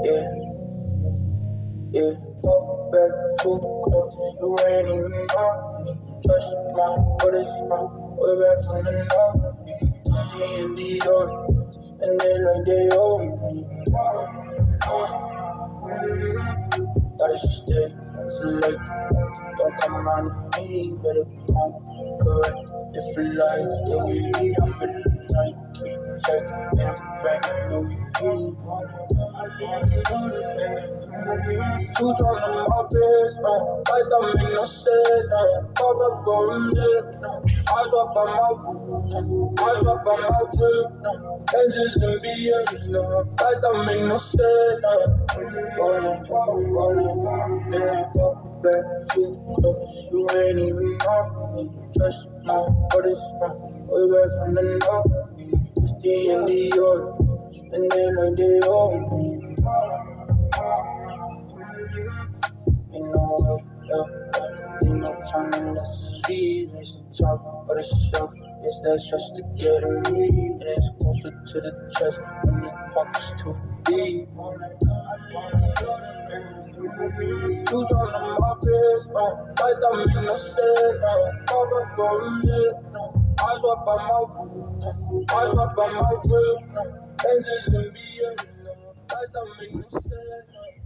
Yeah, yeah. Fall back too close, you ain't even know me. Trust my bullets from way back from the north. It's in the order, and they like they owe me. Gotta stay select, don't come around me, better come correct. Different lives, yeah, we lead, I'm in the night, keep check, and I'm back, yeah, we feed. Two tone on my bitch, lights don't make no sense, pop up for a minute, eyes up on my whip, engines and BMs, lights don't make no sense, falling, yeah, fall back too close, you ain't even know me, trust my brothers from way back from the north, it's the end of the order, spending like they owe me. Ain't no time unless it's leave. It's the top of the shelf. It's that stress to get me. And it's closer to the chest when the pocket's too deep. Shoes on my wrist, lights don't make no sense. Pop up for a minute, eyes up on my whip, engines and BMs, lights don't make no sense.